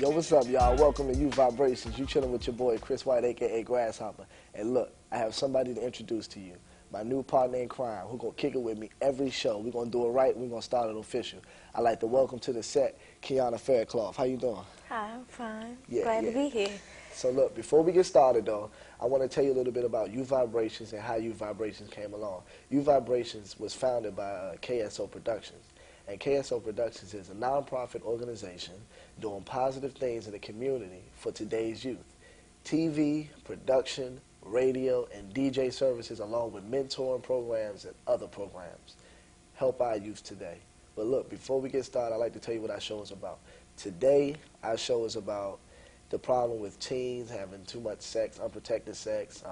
Yo, what's up, y'all? Welcome to Youth Vibrations. You chilling with your boy, Chris White, a.k.a. Grasshopper. And look, I have somebody to introduce to you. My new partner in crime, who's going to kick it with me every show. We're going to do it right, and we're going to start it official. I'd like to welcome to the set, Kiana Faircloth. How you doing? Hi, I'm fine. Yeah, Glad to be here. So look, before we get started, though, I want to tell you a little bit about Youth Vibrations and how Youth Vibrations came along. Youth Vibrations was founded by KSO Productions. And KSO Productions is a nonprofit organization doing positive things in the community for today's youth. TV, production, radio, and DJ services, along with mentoring programs and other programs, help our youth today. But look, before we get started, I'd like to tell you what our show is about. Today, our show is about the problem with teens having too much sex, unprotected sex,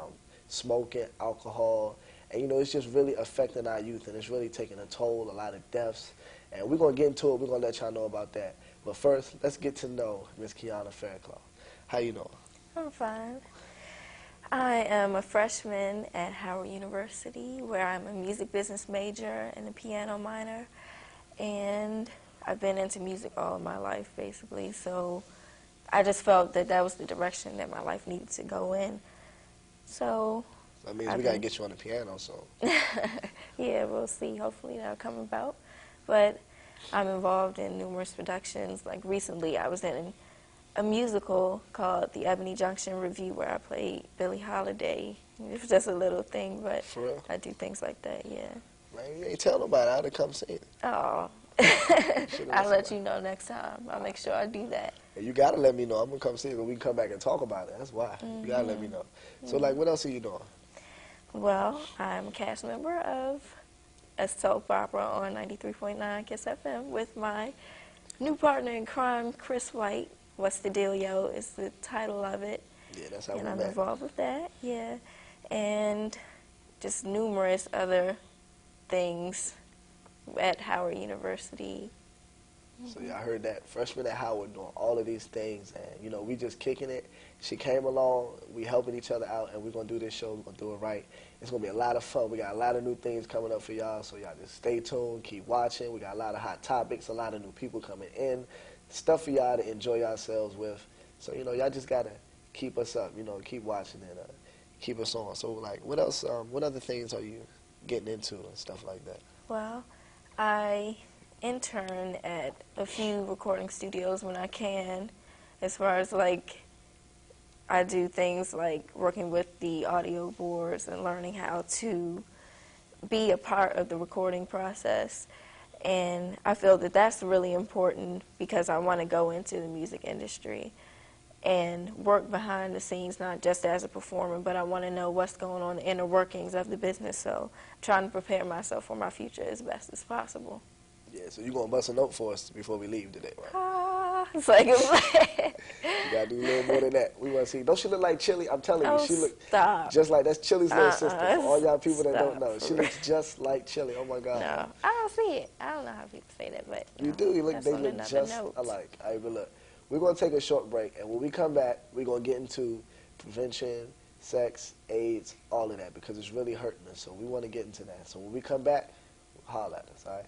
smoking, alcohol. And, you know, it's just really affecting our youth, and it's really taking a toll, a lot of deaths. And we're going to get into it. We're going to let y'all know about that. But first, let's get to know Miss Kiana Faircloth. How you doing? I'm fine. I am a freshman at Howard University, where I'm a music business major and a piano minor. And I've been into music all of my life, basically. So I just felt that that was the direction that my life needed to go in. So that means we got to get you on the piano soon. Yeah, we'll see. Hopefully that'll come about. But I'm involved in numerous productions. Like recently, I was in a musical called The Ebony Junction Review, where I played Billie Holiday. It was just a little thing, but for real? I do things like that, yeah. Man, you ain't tell nobody. I'd have come see it. Oh. I'll let you know next time. I'll make sure I do that. And you got to let me know. I'm going to come see it, but we can come back and talk about it. That's why. You got to let me know. So, like, what else are you doing? Well, I'm a cast member of a soap opera on 93.9 KISS FM with my new partner in crime, Chris White. What's the Deal, Yo is the title of it. Yeah, that's how we met. And I'm met. involved with that, yeah. And just numerous other things at Howard University. So y'all heard that. Freshman at Howard doing all of these things, and, you know, we just kicking it. She came along, we helping each other out, and we're going to do this show. We're going to do it right. It's going to be a lot of fun. We got a lot of new things coming up for y'all, so y'all just stay tuned, keep watching. We got a lot of hot topics, a lot of new people coming in, stuff for y'all to enjoy yourselves with. So, you know, y'all just got to keep us up, you know, keep watching and keep us on. So, like, what else, what other things are you getting into and stuff like that? Well, I intern at a few recording studios when I can, as far as, like, I do things like working with the audio boards and learning how to be a part of the recording process. And I feel that that's really important because I want to go into the music industry and work behind the scenes, not just as a performer, but I want to know what's going on in the inner workings of the business. So I'm trying to prepare myself for my future as best as possible. Yeah, so you're going to bust a note for us before we leave today, right? It's like you got to do a little more than that. We want to see. Don't she look like Chili? I'm telling you, she look just like, that's Chili's little sister. For all y'all people that don't know, she looks just like Chili. Oh, my God. No, I don't see it. I don't know how people say that, but you do. You look, they look just alike. All right, but look, we're going to take a short break, and when we come back, we're going to get into prevention, sex, AIDS, all of that, because it's really hurting us. So we want to get into that. So when we come back, holler at us, all right?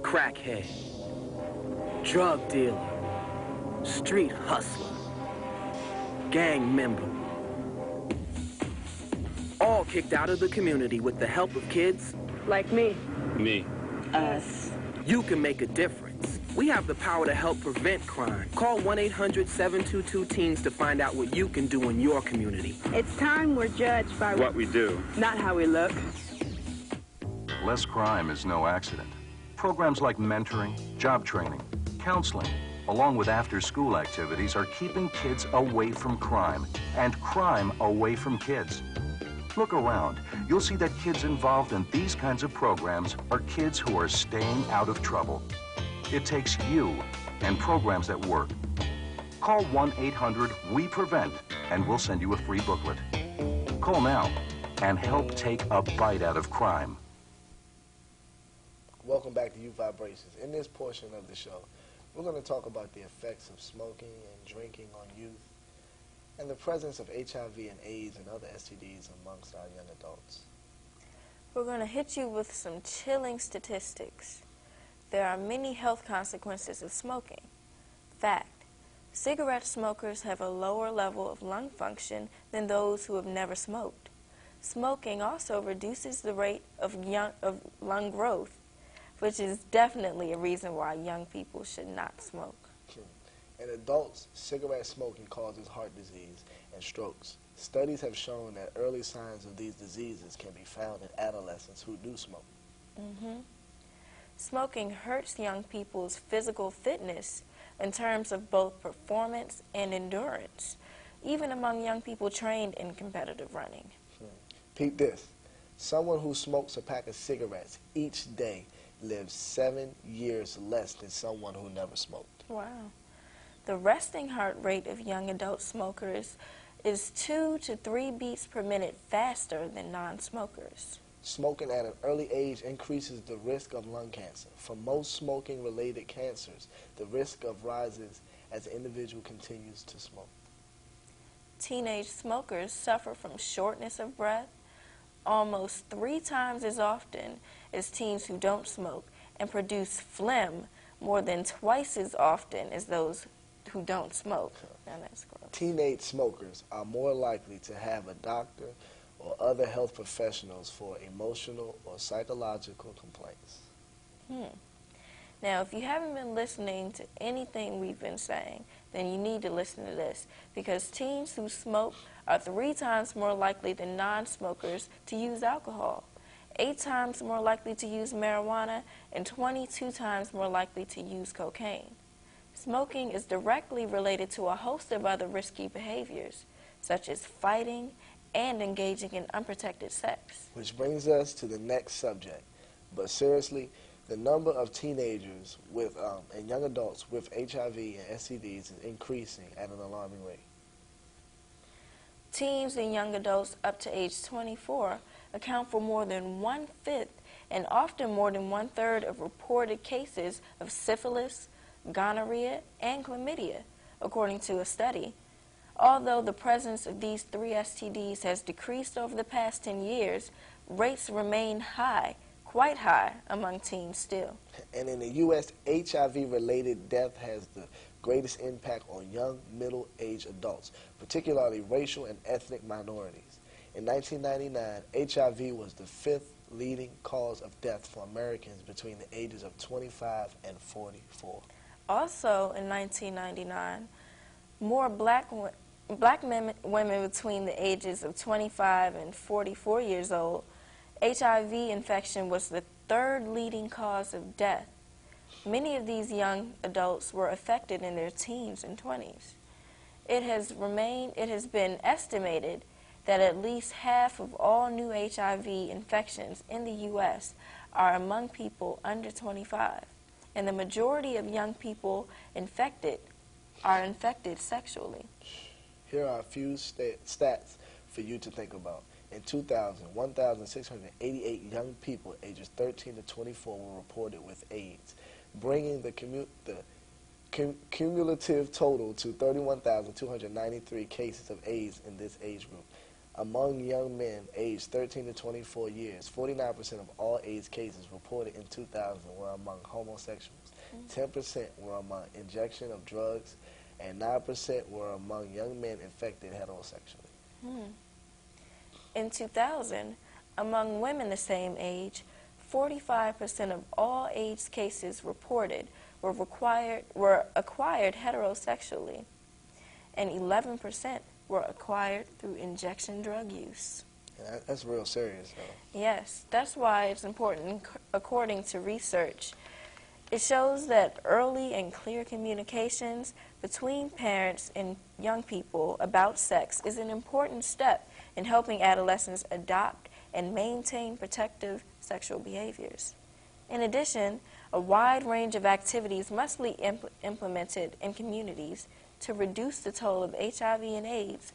Crackhead, drug dealer, street hustler, gang member. All kicked out of the community with the help of kids like me. Me. Us. You can make a difference. We have the power to help prevent crime. Call 1-800-722-TEENS to find out what you can do in your community. It's time we're judged by what we do, not how we look. Less crime is no accident. Programs like mentoring, job training, counseling, along with after-school activities are keeping kids away from crime and crime away from kids. Look around. You'll see that kids involved in these kinds of programs are kids who are staying out of trouble. It takes you and programs that work. Call 1-800-WE-PREVENT and we'll send you a free booklet. Call now and help take a bite out of crime. Welcome back to Youth Vibrations. In this portion of the show, we're going to talk about the effects of smoking and drinking on youth and the presence of HIV and AIDS and other STDs amongst our young adults. We're going to hit you with some chilling statistics there are many health consequences of smoking. Fact: cigarette smokers have a lower level of lung function than those who have never smoked. Smoking also reduces the rate of lung growth, which is definitely a reason why young people should not smoke. In adults, cigarette smoking causes heart disease and strokes. Studies have shown that early signs of these diseases can be found in adolescents who do smoke. Smoking hurts young people's physical fitness in terms of both performance and endurance, even among young people trained in competitive running. Peep this. Someone who smokes a pack of cigarettes each day lives 7 years less than someone who never smoked. Wow. The resting heart rate of young adult smokers is 2 to 3 beats per minute faster than non-smokers. Smoking at an early age increases the risk of lung cancer. For most smoking-related cancers, the risk rises as the individual continues to smoke. Teenage smokers suffer from shortness of breath almost 3 times as often as teens who don't smoke, and produce phlegm more than twice as often as those who don't smoke. Now that's gross. Teenage smokers are more likely to have a doctor or other health professionals for emotional or psychological complaints. Now, if you haven't been listening to anything we've been saying, then you need to listen to this, because teens who smoke are 3 times more likely than non-smokers to use alcohol, 8 times more likely to use marijuana, and 22 times more likely to use cocaine. Smoking is directly related to a host of other risky behaviors, such as fighting and engaging in unprotected sex. Which brings us to the next subject. But seriously, the number of teenagers and young adults with HIV and STDs is increasing at an alarming rate. Teens and young adults up to age 24 account for more than 1/5 and often more than 1/3 of reported cases of syphilis, gonorrhea, and chlamydia, according to a study. Although the presence of these 3 STDs has decreased over the past 10 years, rates remain high, quite high, among teens still. And in the U.S., HIV-related death has the greatest impact on young middle-aged adults, particularly racial and ethnic minorities. In 1999, HIV was the 5th leading cause of death for Americans between the ages of 25 and 44. Also, in 1999, more black women between the ages of 25 and 44 years old, HIV infection was the 3rd leading cause of death. Many of these young adults were affected in their teens and 20s. It has been estimated that at least half of all new HIV infections in the U.S. are among people under 25, and the majority of young people are infected sexually. Here are a few stats for you to think about. In 2000, 1,688 young people ages 13 to 24 were reported with AIDS, bringing the cumulative total to 31,293 cases of AIDS in this age group. Among young men aged 13 to 24 years, 49% of all AIDS cases reported in 2000 were among homosexuals, 10% were among injection of drugs, and 9% were among young men infected heterosexually. In 2000, among women the same age, 45% of all AIDS cases reported were acquired heterosexually, and 11% were acquired through injection drug use. And that's real serious, though. Yes, that's why it's important. According to research, it shows that early and clear communications between parents and young people about sex is an important step in helping adolescents adopt and maintain protective sexual behaviors. In addition, a wide range of activities must be implemented in communities to reduce the toll of HIV and AIDS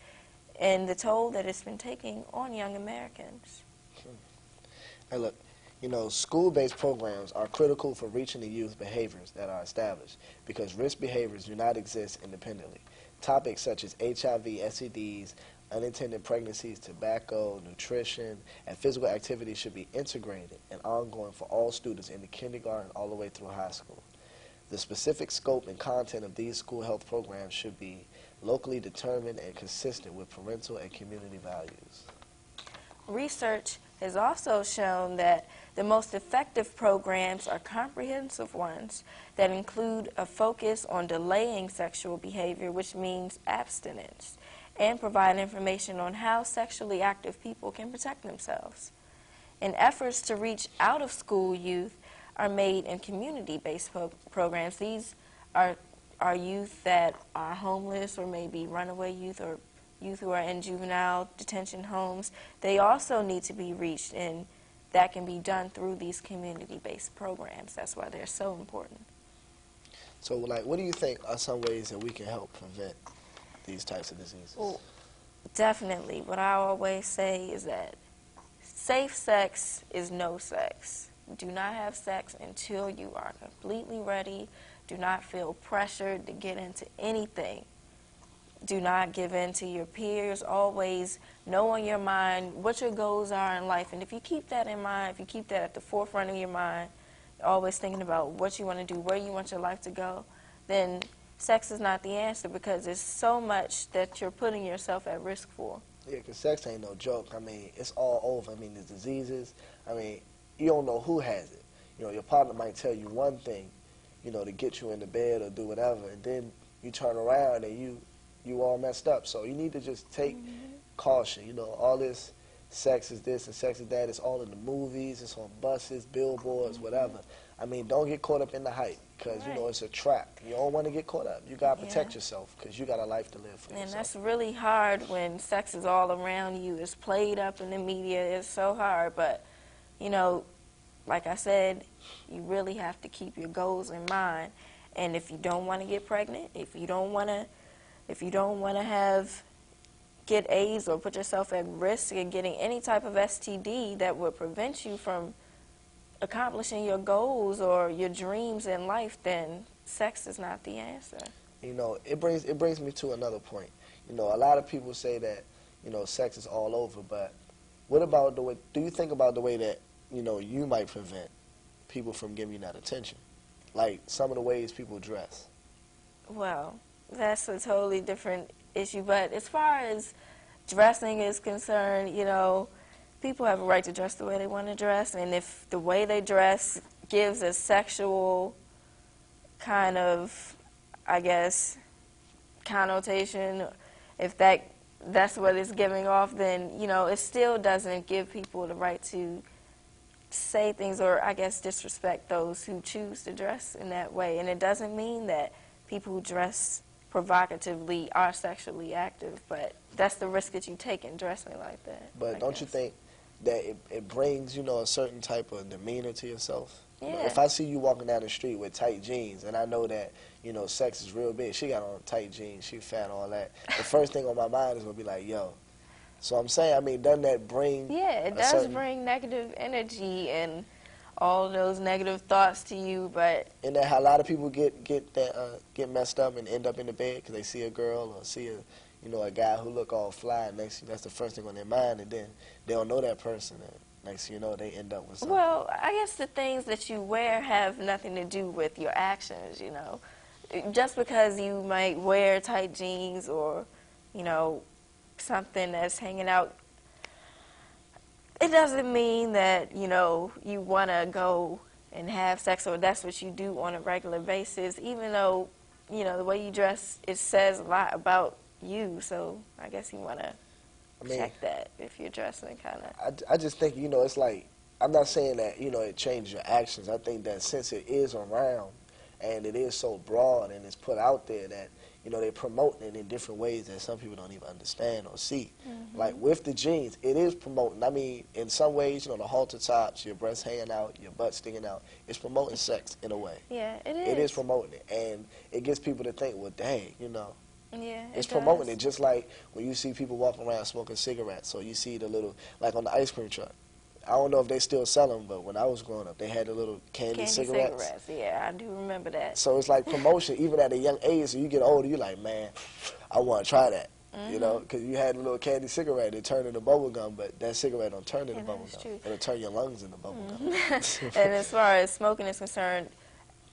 and the toll that it's been taking on young Americans. Hey, look, school-based programs are critical for reaching the youth behaviors that are established because risk behaviors do not exist independently. Topics such as HIV, STDs, unintended pregnancies, tobacco, nutrition, and physical activity should be integrated and ongoing for all students in the kindergarten all the way through high school. The specific scope and content of these school health programs should be locally determined and consistent with parental and community values. Research has also shown that the most effective programs are comprehensive ones that include a focus on delaying sexual behavior, which means abstinence, and provide information on how sexually active people can protect themselves. And efforts to reach out-of-school youth are made in community-based programs. These are youth that are homeless or maybe runaway youth or youth who are in juvenile detention homes. They also need to be reached, and that can be done through these community-based programs. That's why they're so important. So, like, what do you think are some ways that we can help prevent these types of diseases? Well, definitely. What I always say is that safe sex is no sex. Do not have sex until you are completely ready. Do not feel pressured to get into anything. Do not give in to your peers. Always know in your mind what your goals are in life. And if you keep that in mind, if you keep that at the forefront of your mind, always thinking about what you want to do, where you want your life to go, then sex is not the answer, because there's so much that you're putting yourself at risk for. Yeah, because sex ain't no joke. I mean, it's all over. I mean, the diseases. I mean, you don't know who has it. You know, your partner might tell you one thing, you know, to get you into bed or do whatever, and then you turn around and you all messed up. So you need to just take caution. You know, all this sex is this and sex is that. It's all in the movies. It's on buses, billboards, whatever. I mean, don't get caught up in the hype, because, you know, it's a trap. You don't want to get caught up. You got to protect yourself, because you got a life to live for yourself. And that's really hard when sex is all around you. It's played up in the media. It's so hard. But, you know, like I said, you really have to keep your goals in mind. And if you don't want to get pregnant, if you don't want to get AIDS or put yourself at risk of getting any type of STD that would prevent you from accomplishing your goals or your dreams in life, then sex is not the answer. You know, it brings me to another point. You know, a lot of people say that, you know, sex is all over, but what about the way, do you think about the way that, you know, you might prevent people from giving you that attention? Like some of the ways people dress. Well, that's a totally different issue, but as far as dressing is concerned, you know, people have a right to dress the way they want to dress, and if the way they dress gives a sexual kind of, I guess, connotation, if that's what it's giving off, then, you know, it still doesn't give people the right to say things or, I guess, disrespect those who choose to dress in that way. And it doesn't mean that people who dress provocatively are sexually active, but that's the risk that you take in dressing like that. But don't you think that it brings, you know, a certain type of demeanor to yourself? Yeah. You know, if I see you walking down the street with tight jeans, and I know that, you know, sex is real big, she got on tight jeans, she fat, all that, the first thing on my mind is going to be like, yo. So I'm saying, I mean, doesn't that bring... Yeah, it does bring negative energy and all those negative thoughts to you, but... And that how a lot of people get messed up and end up in the bed because they see a girl or see a guy who look all fly, and that's the first thing on their mind, and then they don't know that person, and next thing you know, they end up with something. Well, I guess the things that you wear have nothing to do with your actions, you know. Just because you might wear tight jeans or, you know, something that's hanging out, it doesn't mean that, you know, you want to go and have sex or that's what you do on a regular basis, even though, you know, the way you dress, it says a lot about you, so I guess you want to check that if you're dressing kind of. I just think, you know, it's like, I'm not saying that, you know, it changes your actions. I think that since it is around and it is so broad and it's put out there that, you know, they're promoting it in different ways that some people don't even understand or see. Like with the jeans, it is promoting. I mean, in some ways, you know, the halter tops, your breasts hanging out, your butt sticking out, it's promoting sex in a way. Yeah, it is. It is promoting it. And it gets people to think, well, dang, you know. Yeah, it's promoting it, just like when you see people walking around smoking cigarettes, or you see the little, like on the ice cream truck. I don't know if they still sell them, but when I was growing up, they had the little candy cigarettes. Yeah, I do remember that. So it's like promotion, even at a young age. So you get older, you're like, man, I want to try that. You know, because you had a little candy cigarette, it turned into bubble gum, but that cigarette don't turn into Yeah, bubble that's gum. true. It'll turn your lungs into bubble gum. And as far as smoking is concerned,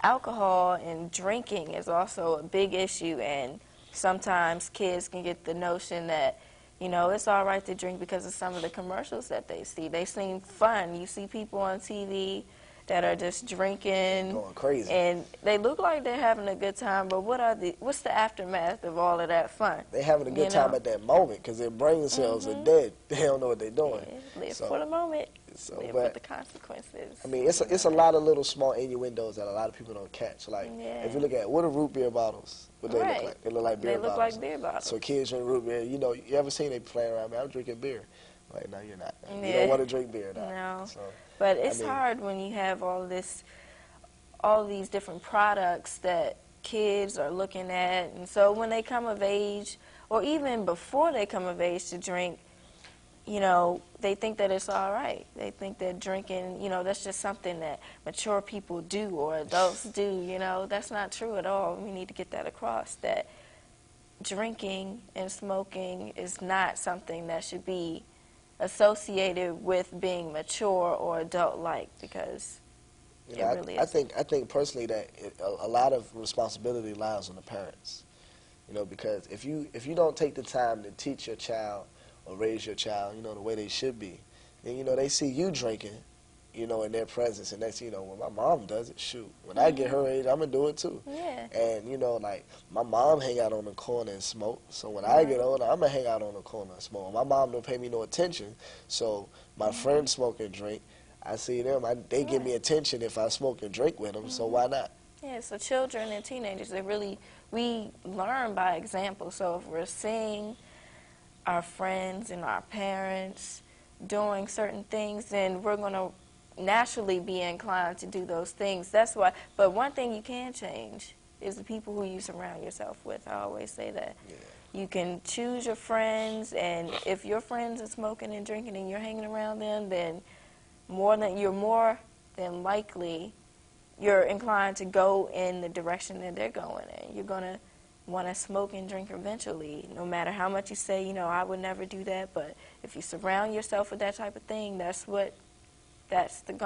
alcohol and drinking is also a big issue, and sometimes kids can get the notion that, you know, it's all right to drink because of some of the commercials that they see. They seem fun. You see people on TV that are just drinking, Going crazy. and they look like they're having a good time, but what's the aftermath of all of that fun? They having a good time at that moment because their brain cells are dead. They don't know what they're doing. Yeah, live So- for the moment, so, live but- with the consequences. I mean, it's a lot of little small innuendos that a lot of people don't catch. Like, Yeah. if you look at, what are root beer bottles? What they Right. look like? They look like beer They look bottles. like beer bottles. So kids drink root beer. You know, you ever seen they playing around, man, I'm drinking beer. Like, no, you're not. You Yeah. don't want to drink beer now. No. So, But it's mean- hard when you have all these different products that kids are looking at, and so when they come of age, or even before they come of age to drink, you know, they think that it's all right. They think that drinking, you know, that's just something that mature people do or adults do. You know, that's not true at all. We need to get that across, that drinking and smoking is not something that should be associated with being mature or adult-like, because you it know, really I is. think personally that a lot of responsibility lies on the parents. You know, because if you don't take the time to teach your child or raise your child, you know, the way they should be, then, you know, they see you drinking, you know, in their presence, and that's, you know, when my mom does it, shoot, when I get her age, I'm going to do it too. Yeah. And, you know, like, my mom hang out on the corner and smoke, so when I get older, I'm going to hang out on the corner and smoke. My mom don't pay me no attention, so my friends smoke and drink. I see them, they give me attention if I smoke and drink with them, so why not? Yeah, so children and teenagers, we learn by example. So if we're seeing our friends and our parents doing certain things, then we're going to naturally be inclined to do those things. That's why. But one thing you can change is the people who you surround yourself with. I always say that. Yeah. You can choose your friends, and if your friends are smoking and drinking and you're hanging around them, then you're more than likely you're inclined to go in the direction that they're going in. You're going to want to smoke and drink eventually, no matter how much you say, you know, I would never do that. But if you surround yourself with that type of thing, that's going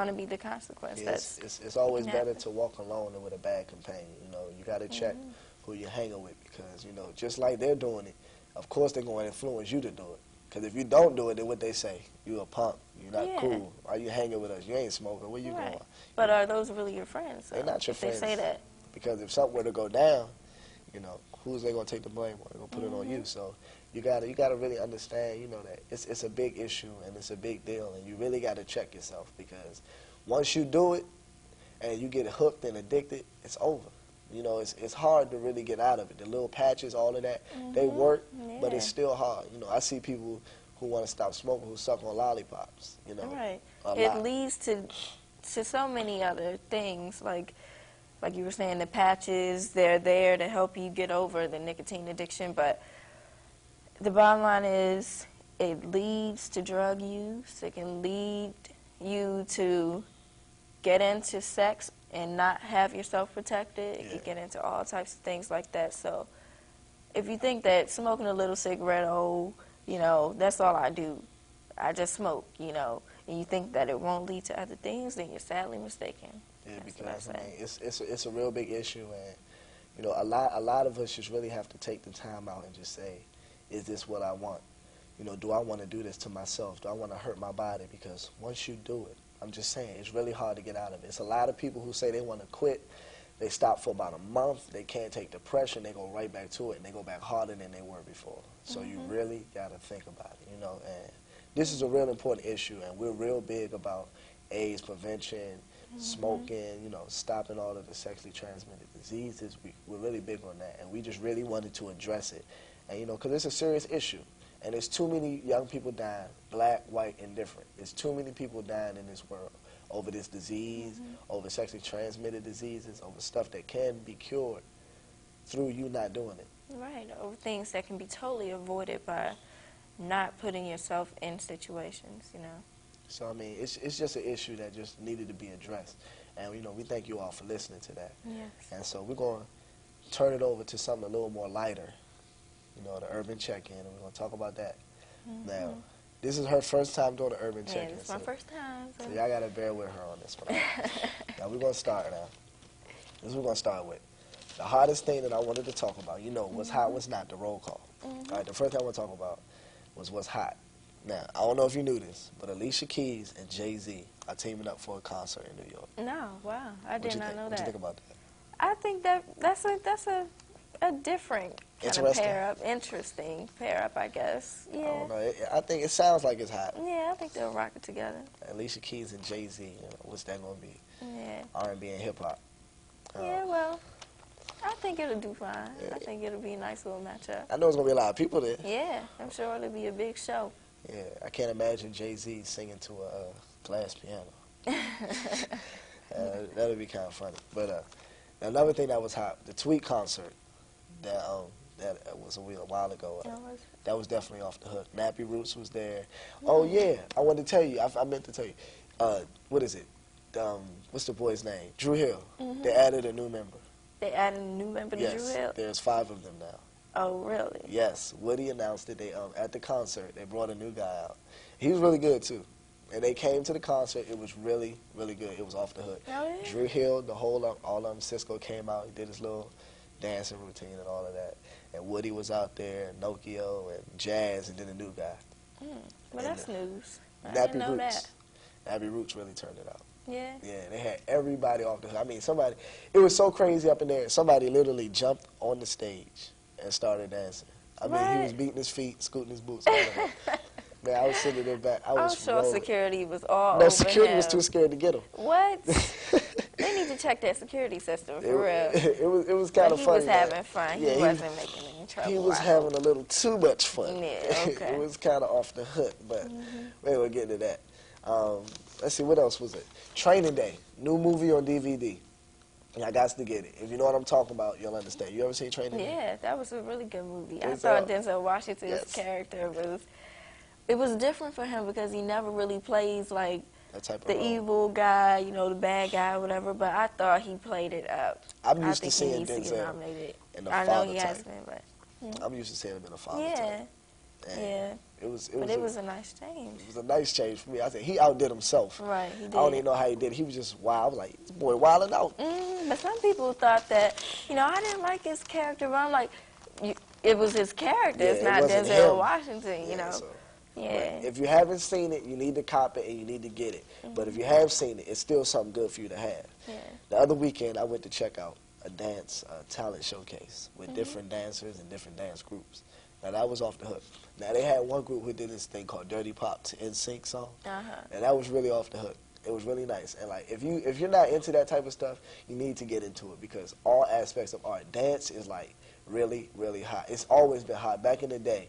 to be the consequence. Yeah, it's always better to walk alone than with a bad companion. You know, you got to check who you're hanging with, because, you know, just like they're doing it, of course they're going to influence you to do it. Because if you don't do it, then what they say, you a punk, you're not cool. Why you hanging with us? You ain't smoking. Where you going? But are those really your friends? They're not your friends. They say that. Because if something were to go down, you know, who's they gonna take the blame on? They're gonna put it on you. So you gotta really understand, you know, that it's a big issue and it's a big deal, and you really gotta check yourself, because once you do it and you get hooked and addicted, it's over. You know, it's hard to really get out of it. The little patches, all of that, they work, but it's still hard. You know, I see people who want to stop smoking who suck on lollipops. You know, Right. a It lot. leads to so many other things, like you were saying, the patches, they're there to help you get over the nicotine addiction, but the bottom line is it leads to drug use. It can lead you to get into sex and not have yourself protected. It can get into all types of things like that. So if you think that smoking a little cigarette, you know, that's all I do, I just smoke, you know, and you think that it won't lead to other things, then you're sadly mistaken. Yeah, That's what I because I say. mean, it's a real big issue, and you know, a lot of us just really have to take the time out and just say, is this what I want? You know, do I want to do this to myself? Do I want to hurt my body? Because once you do it, I'm just saying, it's really hard to get out of it. It's a lot of people who say they want to quit. They stop for about a month. They can't take the pressure. They go right back to it, and they go back harder than they were before. So you really got to think about it, you know. And this is a real important issue, and we're real big about AIDS prevention, smoking, you know, stopping all of the sexually transmitted diseases. We're really big on that, and we just really wanted to address it. And, you know, because it's a serious issue. And there's too many young people dying, black, white, and different. There's too many people dying in this world over this disease, over sexually transmitted diseases, over stuff that can be cured through you not doing it. Right, over things that can be totally avoided by not putting yourself in situations, you know. So, I mean, it's just an issue that just needed to be addressed. And, you know, we thank you all for listening to that. Yes. And so we're going to turn it over to something a little more lighter. you know, the urban check-in, and we're going to talk about that. Now, this is her first time doing the urban Yeah, check-in. it's my first time. So y'all got to bear with her on this one. Now, we're going to start now. This is what we're going to start with. The hardest thing that I wanted to talk about, you know, what's hot, what's not, the roll call. All right, the first thing I want to talk about was what's hot. Now, I don't know if you knew this, but Alicia Keys and Jay-Z are teaming up for a concert in New York. No, wow, I did not know What you that. think about that? I think that's a different kind of Interesting. pair up, interesting pair up, I guess. I Yeah, don't know. I think it sounds like it's hot. yeah, I think they'll rock it together. Alicia Keys and Jay-Z, you know, what's that going to be? Yeah, R&B and hip-hop. yeah. Well, I think it'll do fine. I think it'll be a nice little matchup. I know there's going to be a lot of people there. Yeah, I'm sure it'll be a big show. Yeah, I can't imagine Jay-Z singing to a glass piano. That'd be kind of funny. But another thing that was hot, the Tweet concert that was a while ago. That was definitely off the hook. Nappy Roots was there. Oh yeah, I wanted to tell you. I meant to tell you. What is it? What's the boy's name? Drew Hill. They added a new member. They added a new member to Drew Hill? There's 5 of them now. Oh, really? Yes, Woody announced it. They at the concert they brought a new guy out. He was really good too, and they came to the concert. It was really, really good. It was off the hook. Oh, yeah? Drew Hill, all of them. Cisco came out. He did his little dancing routine and all of that. And Woody was out there, and Nokio and Jazz, and then the new guy. Well, that's news. I Nappy didn't know Roots. that. Nappy Roots really turned it out. Yeah. Yeah, they had everybody off the hook. I mean, it was so crazy up in there. Somebody literally jumped on the stage and started dancing. I mean, he was What? beating his feet, scooting his boots. All of that. Man, I was sitting there back. I I'm was sure rolling. security was all No, over security him. was too scared to get him. What? They need to check that security system, for real. It was kind But of he funny. was having fun. Yeah, he wasn't making any trouble. He was I having hope. a little too much fun. Yeah, okay. It was kind of off the hook, but maybe we'll get into that. Let's see, what else was it? Training Day, new movie on DVD. And I got to get it. If you know what I'm talking about, you'll understand. You ever seen Training Day? Yeah, that was a really good movie. I Denzel. thought Denzel Washington's Yes. character was different for him because he never really plays like That type of the role. evil guy, you know, the bad guy, whatever. But I thought he played it up. I'm I used to think seeing he needs to get Denzel nominated. in the I know father he has type. been, but I'm used to seeing him in a father yeah, type. And yeah. It was a nice change. It was a nice change for me. I said he outdid himself. Right, he did. I don't even know how he did. He was just wild. I was like, this boy wilding out. But some people thought that, you know, I didn't like his character, but I'm like, it was his character. Yeah, it's it not wasn't Denzel him. Washington, you know. So, Yeah. but if you haven't seen it, you need to cop it and you need to get it. But if you have seen it, it's still something good for you to have. Yeah. The other weekend, I went to check out a dance talent showcase with different dancers and different dance groups. Now, that was off the hook. Now, they had one group who did this thing called Dirty Pop to NSYNC song. And that was really off the hook. It was really nice. And, like, if you're not into that type of stuff, you need to get into it because all aspects of art, dance is, like, really, really hot. It's always been hot. Back in the day,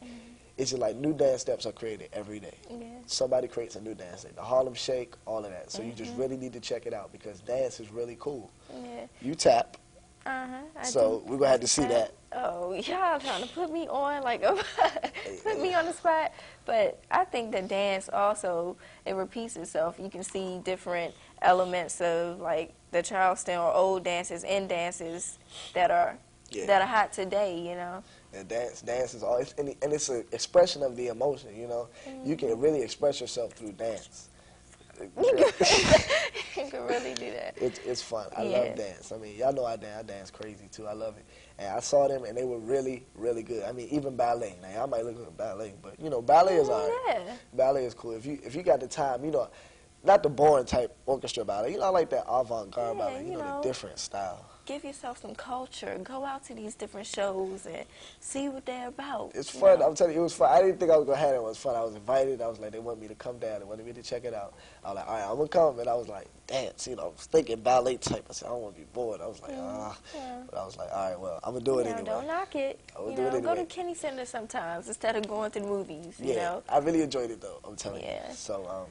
it's just like new dance steps are created every day. Yeah. Somebody creates a new dance step. The Harlem Shake, all of that. So you just really need to check it out because dance is really cool. Yeah. You tap. I So do. we're going to have to see that. Oh, y'all trying to put me on, like, put me on the spot. But I think the dance also, it repeats itself. You can see different elements of, like, the Charleston or old dances and dances that are hot today, you know. And dance is all, and it's an expression of the emotion, you know. You can really express yourself through dance. You can really do that. It's fun. I Yeah. love dance. I mean, y'all know I dance crazy too. I love it. And I saw them, and they were really, really good. I mean, even ballet. Now, y'all might look at ballet, but, you know, ballet is all right. Yeah. Ballet is cool. If you got the time, you know, not the boring type orchestra ballet. You know, I like that avant-garde Yeah, ballet. You you know, know. the different style. Give yourself some culture. Go out to these different shows and see what they're about. It's you fun. know? I'm telling you, it was fun. I didn't think I was going to have it. It was fun. I was invited. I was like, they want me to come down. They wanted me to check it out. I was like, all right, I'm going to come. And I was like, dance. You know, I was thinking ballet type. I said, I don't want to be bored. I was like, Yeah. But I was like, all right, well, I'm going to do it Yeah, anyway. don't knock it. I would You do it know, go to anyway. Kenny Center sometimes instead of going to the movies, you know. I really enjoyed it, though. I'm telling Yeah. you. So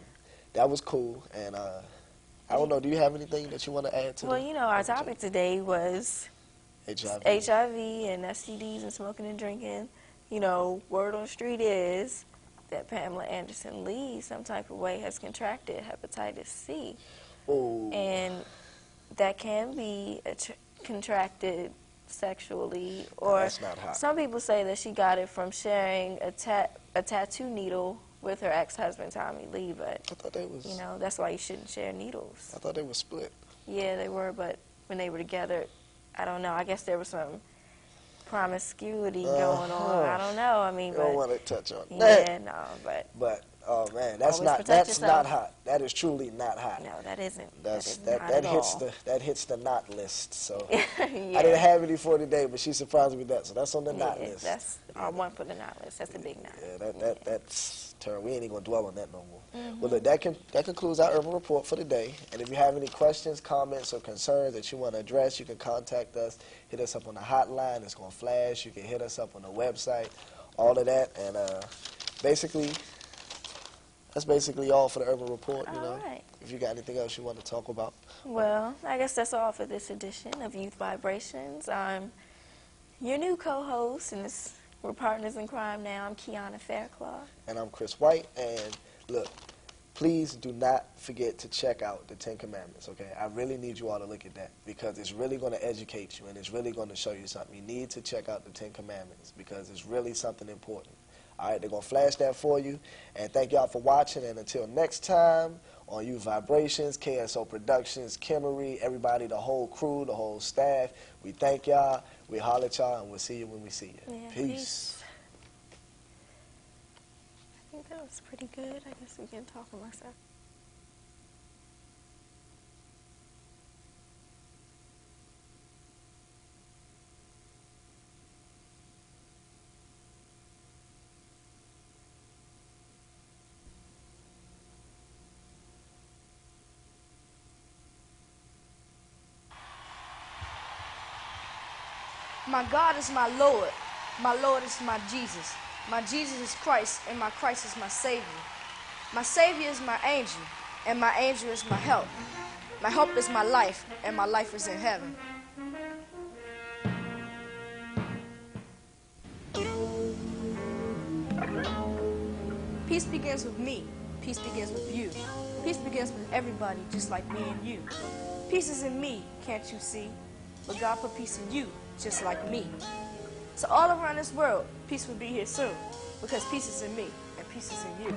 that was cool. And I don't know. Do you have anything that you want to add to Well, the you know, our topic today was HIV? HIV and STDs and smoking and drinking. You know, word on the street is that Pamela Anderson Lee, some type of way, has contracted hepatitis C. Oh. And that can be contracted sexually, or that's not hot. some people say that she got it from sharing a tattoo needle with her ex-husband Tommy Lee, but I thought they was. you know, that's why you shouldn't share needles. I thought they were split. Yeah, they were, but when they were together, I don't know. I guess there was some promiscuity going on. I don't know. I mean, You don't but want to touch on yeah, that. no, but But oh man, that's Always not protect that's yourself. not hot. That is truly not hot. no, that isn't. That's that that is hits not at that hits the not list. So all. I Yeah. didn't have any for today, but she surprised me with that. So that's on the not Yeah, list. that's our one for the not list. That's the big not. Yeah, that's terrible. We ain't even gonna dwell on that no more. Mm-hmm. Well, look, that concludes our urban report for today. And if you have any questions, comments, or concerns that you want to address, you can contact us. Hit us up on the hotline. It's gonna flash. You can hit us up on the website. All of that, and basically, that's basically all for the urban report. You know, All right. if you got anything else you want to talk about. Well, I guess that's all for this edition of Youth Vibrations. I'm your new co-host, and we're partners in crime now. I'm Kiana Fairclough. And I'm Chris White. And look, please do not forget to check out the Ten Commandments, okay? I really need you all to look at that because it's really going to educate you and it's really going to show you something. You need to check out the Ten Commandments because it's really something important. All right, they're going to flash that for you. And thank y'all for watching. And until next time, on Youth Vibrations, KSO Productions, Kimmery, everybody, the whole crew, the whole staff, we thank y'all. We holler at y'all, and we'll see you when we see you. Yeah, Peace. I think that was pretty good. I guess we can talk amongst ourselves. My God is my Lord. My Lord is my Jesus. My Jesus is Christ, and my Christ is my Savior. My Savior is my angel, and my angel is my help. My help is my life, and my life is in heaven. Peace begins with me. Peace begins with you. Peace begins with everybody, just like me and you. Peace is in me, can't you see? But God put peace in you, just like me. So all around this world, peace will be here soon, because peace is in me, and peace is in you.